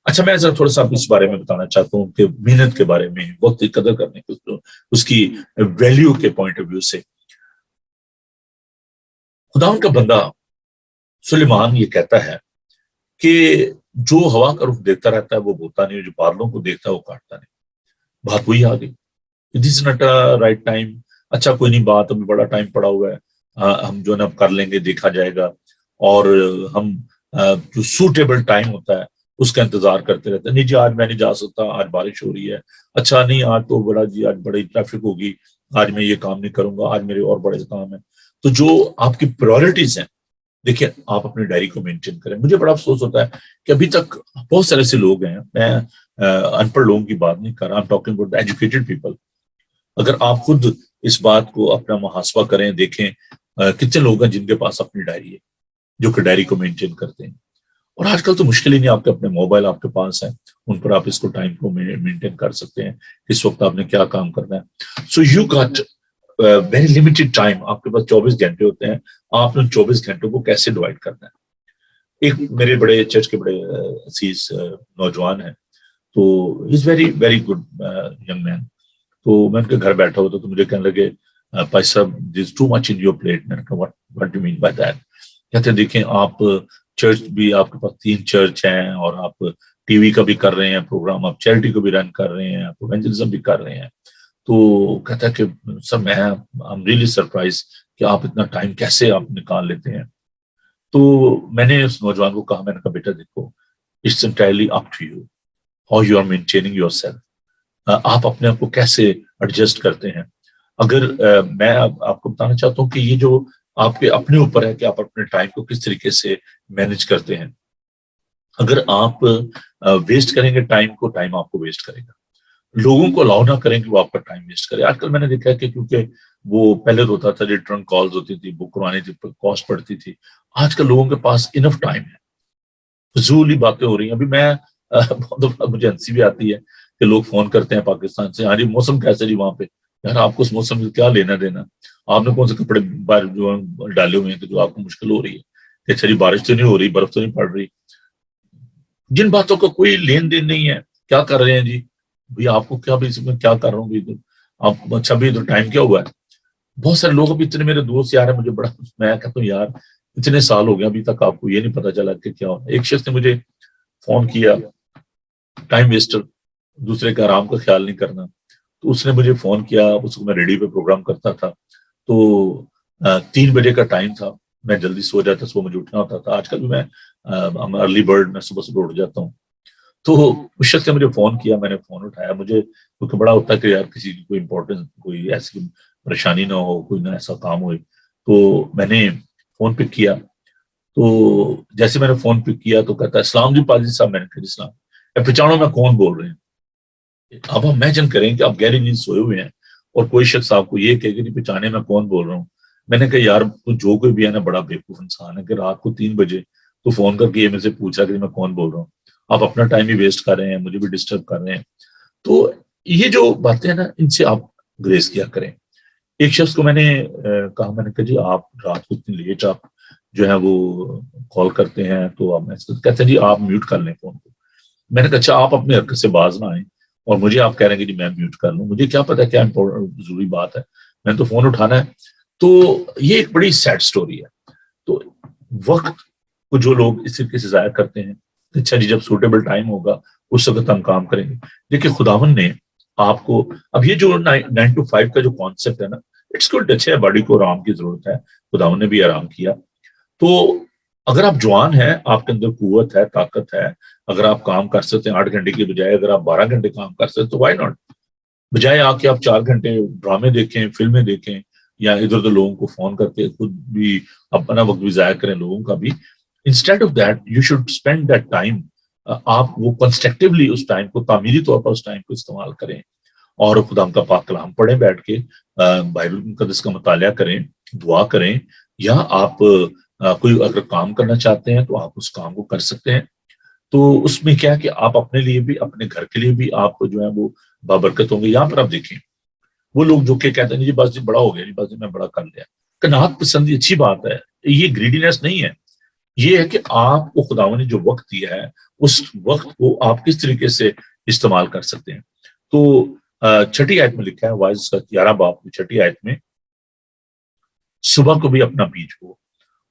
اچھا میں ذرا تھوڑا سا آپ اس بارے میں بتانا چاہتا ہوں کہ محنت کے بارے میں, وقت کی قدر کرنے کے, اس کی ویلیو کے پوائنٹ آف ویو سے. خداوند کا بندہ سلیمان یہ کہتا ہے کہ جو ہوا کا رخ دیکھتا رہتا ہے وہ بوتا نہیں, جو بادلوں کو دیکھتا ہے وہ کاٹتا نہیں. بات وہی آ گئی, دس از ناٹ رائٹ ٹائم. اچھا کوئی نہیں, بات ابھی بڑا ٹائم پڑا ہوا ہے, ہم جو ہے نا کر لیں گے, دیکھا جائے گا. اور ہم جو سوٹیبل ٹائم ہوتا ہے اس کا انتظار کرتے رہتے ہیں. نہیں جی آج میں نہیں جا سکتا, آج بارش ہو رہی ہے. اچھا نہیں آج تو بڑا جی آج بڑی ٹریفک ہوگی, آج میں یہ کام نہیں کروں گا, آج میرے اور بڑے کام ہیں. تو جو آپ کی پرائورٹیز ہیں دیکھیں آپ اپنی ڈائری کو مینٹین کریں. مجھے بڑا افسوس ہوتا ہے کہ ابھی تک بہت سارے ایسے لوگ ہیں, میں ان پڑھ لوگوں کی بات نہیں کر رہا, I'm talking about the educated people. اگر آپ خود اس بات کو اپنا محاسبہ کریں, دیکھیں کتنے لوگ ہیں جن کے پاس اپنی ڈائری ہے, جو کہ ڈائری کو مینٹین کرتے ہیں. اور آج کل تو مشکل ہی نہیں, آپ کے اپنے موبائل آپ کے پاس ہیں, ان پر آپ اس کو ٹائم کو مینٹین کر سکتے ہیں, اس وقت آپ نے کیا کام کرنا ہے. So you got very limited time, آپ کے پاس 24 گھنٹے ہوتے ہیں, آپ نے 24 گھنٹوں کو کیسے ڈیوائڈ کرنا ہے. ایک میرے بڑے چرچ کے بڑے عزیز نوجوان ہیں, تو is very very good young man. تو میں ان کے گھر بیٹھا ہوتا تو مجھے کہنے لگے بھائی صاحب this too much in your plate. میں نے کہا what do you mean by that؟ کہتے ہیں دیکھیں آپ چرچ بھی, آپ کے پاس 3 چرچ ہیں, اور آپ ٹی وی کا بھی کر رہے ہیں پروگرام, آپ چیریٹی کو بھی رن کر رہے ہیں, آپ ایونجلزم بھی کر رہے ہیں. تو کہتا ہے کہ سر میں I'm really surprised کہ آپ اتنا ٹائم کیسے آپ نکال لیتے ہیں. تو میں نے اس نوجوان کو کہا, میں نے کہا بیٹا دیکھو it's entirely up to you how you are maintaining yourself. آپ اپنے آپ کو کیسے ایڈجسٹ کرتے ہیں. اگر میں آپ کو بتانا چاہتا ہوں کہ یہ جو آپ کے اپنے اوپر ہے کہ آپ اپنے ٹائم کو کس طریقے سے مینج کرتے ہیں. اگر آپ ویسٹ کریں گے ٹائم کو, ٹائم آپ کو ویسٹ کرے گا. لوگوں کو الاؤ نہ کریں کہ وہ آپ کا ٹائم ویسٹ کرے. آج کل میں نے دیکھا ہے کہ کیونکہ وہ پہلے تو ہوتا تھا ریٹرن کالز ہوتی تھی, بک کروانی تھی, کاسٹ پڑتی تھی. آج کل لوگوں کے پاس انف ٹائم ہے, فضول ہی باتیں ہو رہی ہیں. ابھی میں مجھے ہنسی بھی آتی ہے کہ لوگ فون کرتے ہیں پاکستان سے, ہاں جی موسم کیسے جی وہاں پہ. یار آپ کو اس موسم سے کیا لینا دینا, آپ نے کون سے کپڑے باہر جو ڈالے ہوئے ہیں کہ جو آپ کو مشکل ہو رہی ہے. کہ اچھا جی بارش تو نہیں ہو رہی, برف تو نہیں پڑ رہی, جن باتوں کا کوئی لین دین نہیں ہے. کیا کر رہے ہیں جی بھائی, آپ کو کیا بھی اس میں کیا کر رہا ہوں آپ, اچھا بھی تو ٹائم کیا ہوا ہے. بہت سارے لوگ ابھی اتنے میرے دوست یار ہیں, مجھے بڑا میں کہتا ہوں یار اتنے سال ہو گیا ابھی تک آپ کو یہ نہیں پتا چلا کہ کیا ہو. ایک شخص نے مجھے فون کیا, ٹائم ویسٹر, دوسرے کا آرام کا خیال نہیں کرنا. تو اس نے مجھے فون کیا, اس کو میں ریڈیو پہ پروگرام کرتا تھا, تو 3 بجے کا ٹائم تھا, میں جلدی سو جاتا, صبح مجھے اٹھنا ہوتا تھا. آج کل بھی میں ارلی برڈ, میں صبح اٹھ جاتا ہوں. تو اس شخص نے مجھے فون کیا, میں نے فون اٹھایا. مجھے کیونکہ بڑا ہوتا ہے کہ یار کسی کی کوئی امپورٹنٹ کوئی ایسی پریشانی نہ ہو, کوئی نہ ایسا کام ہوئے. تو میں نے فون پک کیا, تو جیسے میں نے فون پک کیا تو کہتا ہے السلام جی پادری صاحب. میں نے کہا اسلام. پہچانو میں کون بول رہے ہیں. اب ہم امیجن کریں کہ آپ گہری نیند سوئے ہوئے ہیں اور کوئی شخص آپ کو یہ کہے کہ نہیں پہچانے میں کون بول رہا ہوں. میں نے کہا یار جو کوئی بھی ہے نا بڑا بیوقوف انسان ہے کہ رات کو 3 بجے تو فون کر کے یہ مجھ سے پوچھا کہ میں کون بول رہا ہوں. آپ اپنا ٹائم بھی ویسٹ کر رہے ہیں, مجھے بھی ڈسٹرب کر رہے ہیں. تو یہ جو باتیں ہیں نا ان سے آپ گریز کیا کریں. ایک شخص کو میں نے کہا, میں نے کہا جی آپ رات کو اتنی لیٹ آپ جو ہے وہ کال کرتے ہیں, تو آپ کہتے ہیں جی آپ میوٹ کر لیں فون کو. میں نے کہا اچھا آپ اپنے حرکت سے باز نہ آئیں اور مجھے آپ کہہ رہے ہیں کہ جی میں میوٹ کر لوں, مجھے کیا پتا کیا ضروری بات ہے, میں نے تو فون اٹھانا ہے. تو یہ ایک بڑی سیڈ سٹوری ہے. تو وقت کو جو لوگ اس طریقے سے ضائع کرتے ہیں, اچھا جی جب سوٹیبل ٹائم ہوگا اس وقت ہم کام کریں گے. دیکھیے خداوند نے آپ کو, اب یہ جو 9 to 5 کا جو کانسیپٹ ہے نا, اٹس گڈ, اچھا ہے, باڈی کو آرام کی ضرورت ہے, خداوند نے بھی آرام کیا. تو اگر آپ جوان ہیں, آپ کے اندر قوت ہے, طاقت ہے, اگر آپ کام کر سکتے ہیں 8 گھنٹے کی بجائے اگر آپ 12 گھنٹے کام کر سکتے تو وائی ناٹ. بجائے آ کے آپ 4 گھنٹے ڈرامے دیکھیں, فلمیں دیکھیں, یا ادھر ادھر لوگوں کو فون کر کے خود بھی اپنا وقت بھی ضائع کریں لوگوں کا بھی. Instead of that you should spend that time. آپ وہ کنسٹرکٹیولی اس ٹائم کو, تعمیری طور پر اس ٹائم کو استعمال کریں. اور خدا کا پاک کلام پڑھیں بیٹھ کے، بائبل مقدس کا مطالعہ کریں، دعا کریں، یا آپ کوئی اگر کام کرنا چاہتے ہیں تو آپ اس کام کو کر سکتے ہیں۔ تو اس میں کیا کہ آپ اپنے لیے بھی، اپنے گھر کے لیے بھی آپ جو ہے وہ بابرکت ہوں گے۔ یہاں پر آپ دیکھیں وہ لوگ جو کہ کہتے ہیں جی بس جی بڑا ہو گیا، جی بس جی میں بڑا کر لیا، قناعت پسندی اچھی بات ہے، یہ گریڈینس نہیں ہے، یہ ہے کہ آپ کو خداوند نے جو وقت دیا ہے اس وقت کو آپ کس طریقے سے استعمال کر سکتے ہیں۔ تو چھٹی آیت میں لکھا ہے، وائز کا 11 باب کی چھٹی آیت میں، صبح کو بھی اپنا بیج بو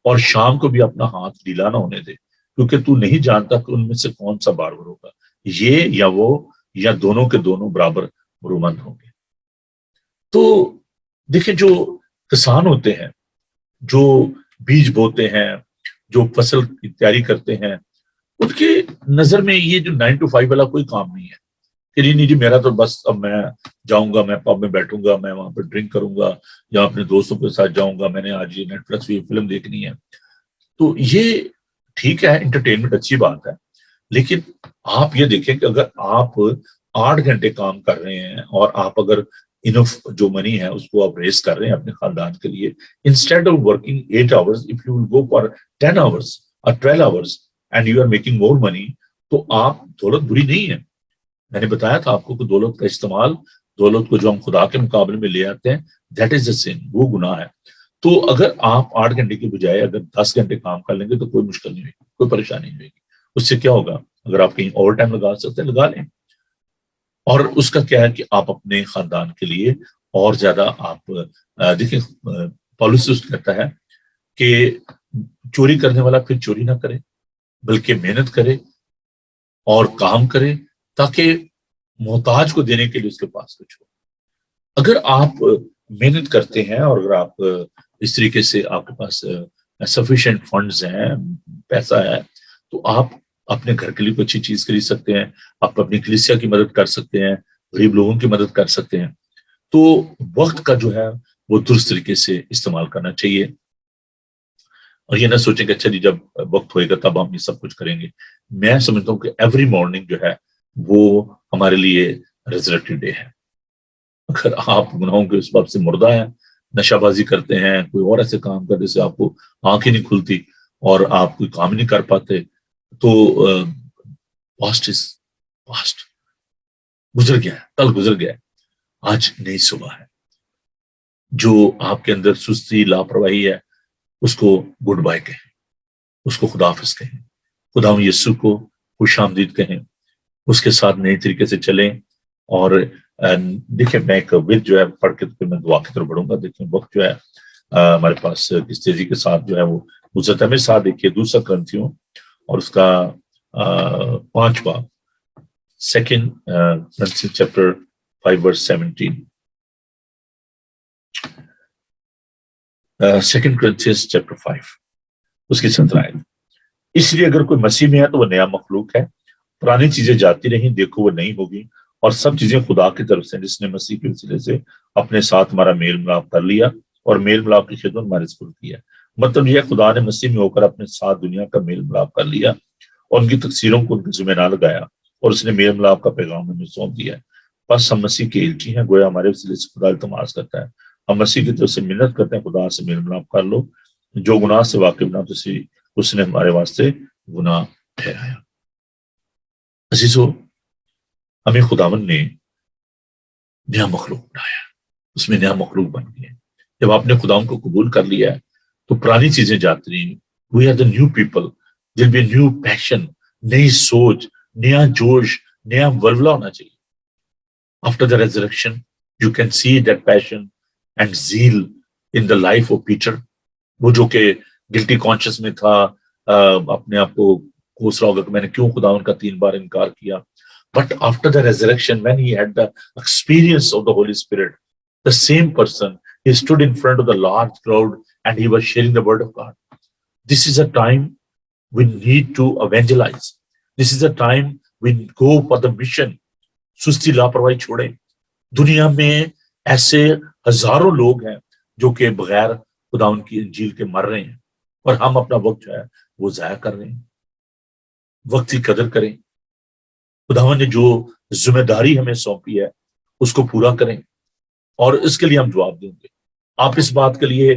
اور شام کو بھی اپنا ہاتھ ڈھیلا نہ ہونے دے، کیونکہ تو نہیں جانتا کہ ان میں سے کون سا بارور ہوگا، یہ یا وہ یا دونوں کے دونوں برابر برومند ہوں گے۔ تو دیکھیں جو کسان ہوتے ہیں، جو بیج بوتے ہیں، جو فصل کی تیاری کرتے ہیں، ان کے نظر میں یہ جو 9 to 5 والا کوئی کام نہیں ہے کہ نہیں جی میرا تو بس اب میں جاؤں گا، میں پب میں بیٹھوں گا، میں وہاں پہ ڈرنک کروں گا یا اپنے دوستوں کے ساتھ جاؤں گا، میں نے آج یہ نیٹ فلکس پہ فلم دیکھنی ہے۔ تو یہ ٹھیک ہے، انٹرٹینمنٹ اچھی بات ہے، لیکن آپ یہ دیکھیں کہ اگر آپ 8 گھنٹے کام کر رہے ہیں اور آپ اگر انف جو منی ہے اس کو آپ ریز کر رہے ہیں اپنے خاندان کے لیے، instead of working 8 hours if you will go for 10 hours or 12 hours and you are making more money، تو آپ دولت بری نہیں ہے۔ میں نے بتایا تھا آپ کو کہ دولت کا استعمال، دولت کو جو ہم خدا کے مقابلے میں لے آتے ہیں، دیٹ از اے سن، وہ گناہ ہے۔ تو اگر آپ 8 گھنٹے کی بجائے اگر 10 گھنٹے کام کر لیں گے تو کوئی مشکل نہیں ہوگی، کوئی پریشانی نہیں ہوگی۔ اس سے کیا ہوگا، اگر آپ کہیں اوور ٹائم لگا سکتے ہیں لگا لیں، اور اس کا کیا ہے کہ آپ اپنے خاندان کے لیے اور زیادہ آپ دیکھیں، پالوسس کہتا ہے کہ چوری کرنے والا پھر چوری نہ کرے بلکہ محنت کرے اور کام کرے تاکہ محتاج کو دینے کے لیے اس کے پاس کچھ ہو۔ اگر آپ محنت کرتے ہیں اور اگر آپ اس طریقے سے آپ کے پاس سفیشینٹ فنڈز ہیں، پیسہ ہے، تو آپ اپنے گھر کے لیے کوئی اچھی چیز خرید سکتے ہیں، آپ اپنی کلیسیا کی مدد کر سکتے ہیں، غریب لوگوں کی مدد کر سکتے ہیں۔ تو وقت کا جو ہے وہ درست طریقے سے استعمال کرنا چاہیے، اور یہ نہ سوچیں کہ اچھا جی جب وقت ہوئے گا تب ہم یہ سب کچھ کریں گے۔ میں سمجھتا ہوں کہ ایوری مارننگ جو ہے وہ ہمارے لیے ریزرکٹیو ڈے ہے۔ اگر آپ گناہوں کے اس باب سے مردہ ہیں، نشہ بازی کرتے ہیں، کوئی اور ایسے کام کرنے سے آپ کو آنکھ ہی نہیں کھلتی اور آپ کوئی کام نہیں کر پاتے، تو پاسٹ از پاسٹ، گزر گیا ہے، کل گزر گیا ہے، آج نئی صبح ہے۔ جو آپ کے اندر سستی لاپرواہی ہے اس کو گڈ بائی کہیں، اس کو خدا حافظ کہیں، خدا یسوع کو خوش آمدید کہیں، اس کے ساتھ نئے طریقے سے چلیں۔ اور دیکھیں میں ایک ود جو ہے پڑھ کے پھر میں دعا کی طرف بڑھوں گا۔ دیکھیں وقت جو ہے ہمارے پاس کس تیزی کے ساتھ جو ہے وہ گزرتا ہے۔ میرے ساتھ دیکھیے 2 کرنتھیوں اور اس کا 5 باب، 2 Corinthians chapter 5 verse 17۔ 2 Corinthians chapter 5 اس کی 17 آیت۔ اس لیے اگر کوئی مسیح میں ہے تو وہ نیا مخلوق ہے، پرانی چیزیں جاتی رہیں، دیکھو وہ نہیں ہوگی، اور سب چیزیں خدا کی طرف سے جس نے مسیح کے وسیلے سے اپنے ساتھ ہمارا میل ملاپ کر لیا اور میل ملاپ کی خدمت ہمارے سپرد کیا۔ مطلب یہ خدا نے مسیح میں ہو کر اپنے ساتھ دنیا کا میل ملاپ کر لیا اور ان کی تقصیروں کو ان کے ذمہ نہ لگایا، اور اس نے میل ملاپ کا پیغام ہمیں سونپ دیا ہے۔ بس ہم مسیح کے الٹی ہیں، گویا ہمارے وسیلے سے خدا التماس کرتا ہے، ہم مسیح کی طرف سے منت کرتے ہیں، خدا سے میل ملاپ کر لو، جو گناہ سے واقف نہ تو اس نے ہمارے واسطے گناہ ٹھہرایا۔ عزیزو، ہمیں خداوند نے نیا مخلوق بنایا، اس میں نیا مخلوق بن گئے۔ جب آپ نے خداوند کو قبول کر لیا ہے تو پرانی چیزیں جاتی رہیں۔ We are the new people, دل بی نیو پیشن، نئی سوچ، نیا جوش، نیا ولولہ ہونا چاہیے۔ After the resurrection you can see that passion and zeal in the life of Peter. وہ جو کہ گلٹی کانشیس میں تھا، اپنے آپ کو کوس رہا ہوگا کہ میں نے کیوں خداوند کا 3 بار انکار کیا۔ But after the resurrection, when he had the experience of the Holy Spirit, the same person, he stood in front of the large crowd and he was sharing the word of God. This is a time we need to evangelize. This is a time we go for the mission. سستی لاپرواہی چھوڑیں۔ دنیا میں ایسے ہزاروں لوگ ہیں جو کہ بغیر خداوند کی انجیل کے مر رہے ہیں، اور ہم اپنا وقت جو ہے وہ ضائع کر رہے ہیں۔ وقت کی قدر کریں۔ خداوند نے جو ذمہ داری ہمیں سونپی ہے اس کو پورا کریں اور اس کے لیے ہم جواب دیں گے. آپ اس بات کے لیے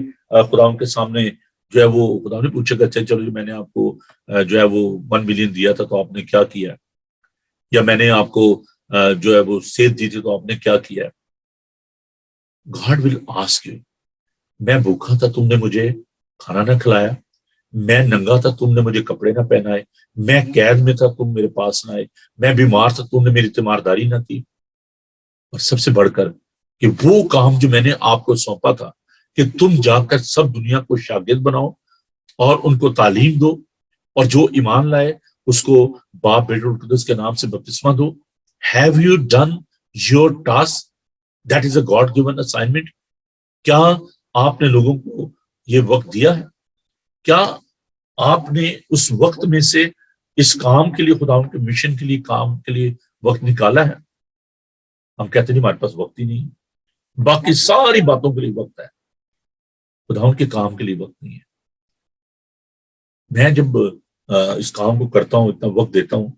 خدا کے سامنے جو ہے وہ خدا نے پوچھے گا اچھا چلو جو میں نے آپ کو جو ہے وہ 1 ملین دیا تھا تو آپ نے کیا کیا, یا میں نے آپ کو جو ہے وہ سیب دی تھی تو آپ نے کیا کیا. گاڈ ول آسک یو, میں بھوکا تھا تم نے مجھے کھانا نہ کھلایا, میں ننگا تھا تم نے مجھے کپڑے نہ پہنائے, میں قید میں تھا تم میرے پاس نہ آئے, میں بیمار تھا تم نے میری تیمارداری نہ کی. اور سب سے بڑھ کر کہ وہ کام جو میں نے آپ کو سونپا تھا کہ تم جا کر سب دنیا کو شاگرد بناؤ اور ان کو تعلیم دو, اور جو ایمان لائے اس کو باپ بیٹے اور قدس کے نام سے بپتسمہ دو. Have you done your task, that is a God given assignment. کیا آپ نے لوگوں کو یہ وقت دیا ہے؟ کیا آپ نے اس وقت میں سے اس کام کے لیے, خدا کے مشن کے لیے, کام کے لیے وقت نکالا ہے؟ ہم کہتے نہیں ہمارے پاس وقت ہی نہیں, باقی ساری باتوں کے لیے وقت ہے, خدا کے کام کے لیے وقت نہیں ہے. میں جب اس کام کو کرتا ہوں, اتنا وقت دیتا ہوں,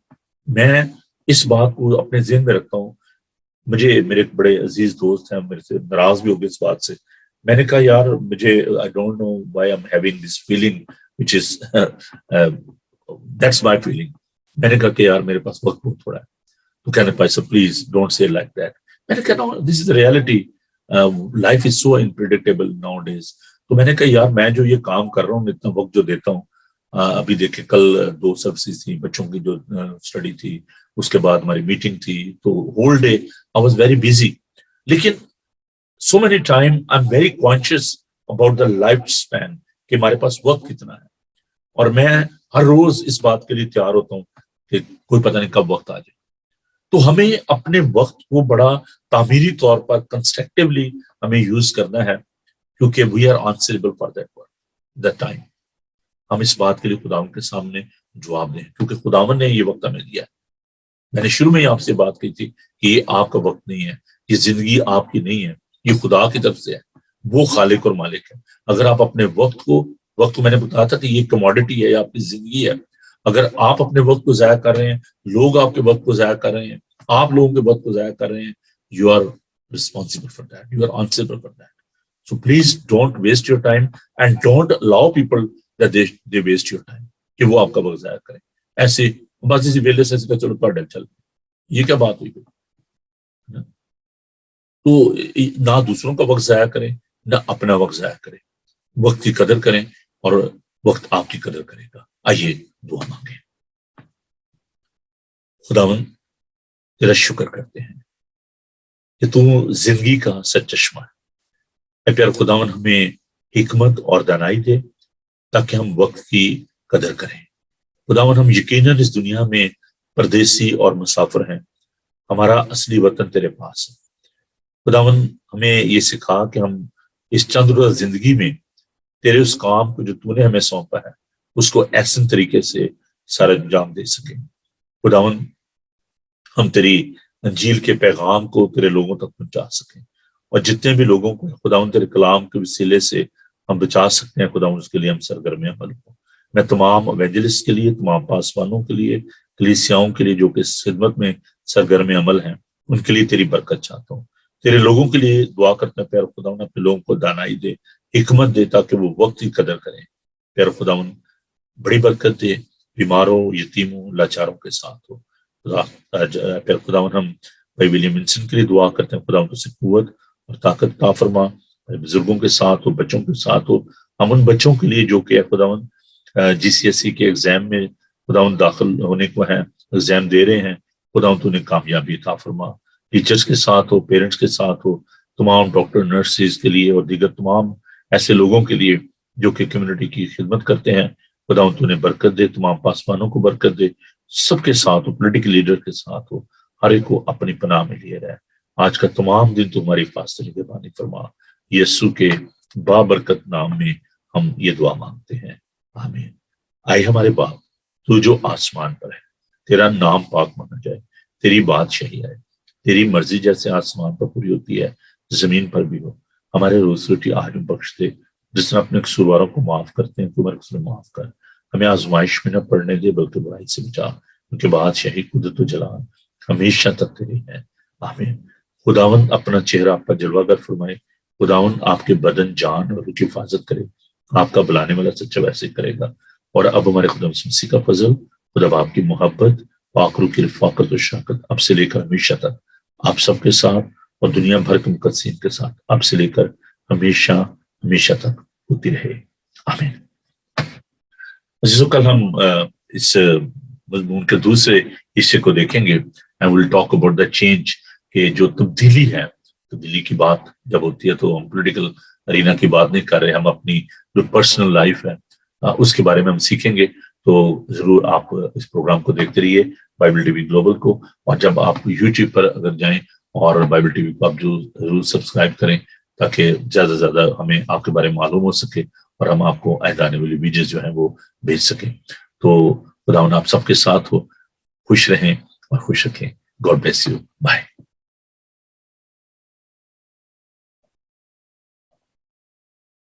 میں اس بات کو اپنے ذہن میں رکھتا ہوں. مجھے میرے ایک بڑے عزیز دوست ہیں, میرے سے ناراض بھی ہو گئے اس بات سے. میں نے کہا یار مجھے I don't know why I'm having this feeling which is that's my feeling. میں نے کہا کہ یار میرے پاس وقت بہت تھوڑا ہے. تو کہنے پائے please don't say like that. میں نے کہا no, this is the reality. Life is so unpredictable nowadays. تو میں نے کہا یار میں جو یہ کام کر رہا ہوں, اتنا وقت جو دیتا ہوں, ابھی دیکھیں کل 2 سروسز تھی, بچوں کی جو اسٹڈی تھی, اس کے بعد ہماری میٹنگ تھی, تو whole day I was very busy. لیکن so many time I'm very conscious about the lifespan کہ ہمارے پاس وقت کتنا ہے, اور میں ہر روز اس بات کے لیے تیار ہوتا ہوں کہ کوئی پتہ نہیں کب وقت آ جائے. تو ہمیں اپنے وقت کو بڑا تعمیری طور پر کنسٹرکٹیولی ہمیں یوز کرنا ہے, کیونکہ we are answerable for that time. ہم اس بات کے لیے خداوند کے سامنے جواب دیں, کیونکہ خداوند نے یہ وقت ہمیں دیا ہے. میں نے شروع میں ہی آپ سے بات کی تھی کہ یہ آپ کا وقت نہیں ہے, یہ زندگی آپ کی نہیں ہے, یہ خدا کی طرف سے ہے, وہ خالق اور مالک ہے. اگر آپ اپنے وقت کو میں نے بتایا تھا کہ یہ کموڈٹی ہے, یہ آپ کی زندگی ہے. اگر آپ اپنے وقت کو ضائع کر رہے ہیں, لوگ آپ کے وقت کو ضائع کر رہے ہیں, آپ لوگوں کے وقت کو ضائع کر رہے ہیں, you are responsible for that, you are answerable for that. So please don't waste your time and don't allow people that they waste your time, کہ وہ آپ کا وقت ضائع کریں. ایسے بس اسی ویلے سے چلو پڑھ چل, یہ کیا بات ہوئی؟ تو نہ دوسروں کا وقت ضائع کریں, نہ اپنا وقت ضائع کریں. وقت کی قدر کریں اور وقت آپ کی قدر کرے گا. آئیے دعا مانگیں. خداوند تیرا شکر کرتے ہیں کہ تو زندگی کا سچ چشمہ ہے. اے پیار خداوند ہمیں حکمت اور دانائی دے تاکہ ہم وقت کی قدر کریں. خداوند ہم یقیناً اس دنیا میں پردیسی اور مسافر ہیں, ہمارا اصلی وطن تیرے پاس ہے. خداوند ہمیں یہ سکھا کہ ہم اس چند روزہ زندگی میں تیرے اس کام کو جو تو نے ہمیں سونپا ہے اس کو احسن طریقے سے سر انجام دے سکیں. خداوند ہم تیری انجیل کے پیغام کو تیرے لوگوں تک پہنچا سکیں, اور جتنے بھی لوگوں کو خداوند تیرے کلام کے وسیلے سے ہم بچا سکتے ہیں, خداوند اس کے لیے ہم سرگرم عمل ہوں. میں تمام ایونجلسٹ کے لیے, تمام پاسبانوں کے لیے, کلیسیاؤں کے لیے جو کہ اس خدمت میں سرگرم عمل ہیں, ان کے لیے تیری برکت چاہتا ہوں. تیرے لوگوں کے لیے دعا کرتا ہے پیار خداوند اپنے لوگوں کو دانائی دے, حکمت دے تاکہ وہ وقت کی قدر کریں. پیار خداوند بڑی برکت دے, بیماروں, یتیموں, لاچاروں کے ساتھ ہو. پیار خداوند ہم بھائی ولیم ونسن کے لیے دعا کرتے ہیں, خداوند اسے قوت اور طاقت عطا فرما. بزرگوں کے ساتھ ہو, بچوں کے ساتھ ہو. ہم ان بچوں کے لیے جو کہ خداوند GCSE کے ایگزام میں خداوند داخل ہونے کو ہیں, ایگزام دے رہے ہیں, خداوند تو انہیں کامیابی عطا فرما. ٹیچرز کے ساتھ ہو, پیرنٹس کے ساتھ ہو, تمام ڈاکٹر نرسز کے لیے اور دیگر تمام ایسے لوگوں کے لیے جو کہ کمیونٹی کی خدمت کرتے ہیں, خداوند تو انہیں برکت دے. تمام پاسبانوں کو برکت دے, سب کے ساتھ ہو, پولیٹیکل لیڈر کے ساتھ ہو, ہر ایک کو اپنی پناہ میں لیے رہے. آج کا تمام دن تمہاری فاصلے کے بانی فرما. یسوع کے بابرکت نام میں ہم یہ دعا مانگتے ہیں, آمین. آئے ہمارے باپ تو جو آسمان پر ہے, تیرا نام پاک مانا جائے, تیری بادشاہی آئے, تیری مرضی جیسے آسمان پر پوری ہوتی ہے زمین پر بھی ہو. ہمارے روز روٹی آج ہم بخش دے, جس طرح اپنے قصورواروں کو معاف کرتے ہیں تو ہمارے قصور معاف کر. ہمیں آزمائش میں نہ پڑنے دے بلکہ برائی سے بچا, کیونکہ بادشاہی قدرت و جلال ہمیشہ تک تیری ہے, آمین. خداوند اپنا چہرہ آپ پر جلوہ گر فرمائے، خداوند آپ کے بدن، جان اور روح کی حفاظت کرے، آپ کا بلانے والا سچا ویسے کرے گا۔ اور اب ہمارے خدا مسیح کا فضل، خدا باپ کی محبت، پاک روح کی رفاقت و شراکت اب سے لے کر ہمیشہ تک آپ سب کے ساتھ اور دنیا بھر کے مقدسین کے ساتھ اب سے لے کر ہمیشہ ہمیشہ تک ہوتی رہے، آمین۔ عزیزو، کل ہم اس مضمون کے دوسرے حصے کو دیکھیں گے، and we'll talk about the change، کہ جو تبدیلی ہے، تبدیلی کی بات جب ہوتی ہے تو ہم پولیٹیکل ارینا کی بات نہیں کر رہے، ہم اپنی جو پرسنل لائف ہے اس کے بارے میں ہم سیکھیں گے۔ تو ضرور آپ اس پروگرام کو دیکھتے رہیے، بائبل ٹی وی گلوبل کو، اور جب آپ یوٹیوب پر اگر جائیں اور بائبل ٹی وی کو آپ جو ضرور سبسکرائب کریں تاکہ زیادہ سے زیادہ ہمیں آپ کے بارے میں معلوم ہو سکے اور ہم آپ کو آنے والی ویڈیوز جو ہیں وہ بھیج سکیں۔ تو خداوند آپ سب کے ساتھ ہو، خوش رہیں اور خوش رکھیں۔ God bless you, bye.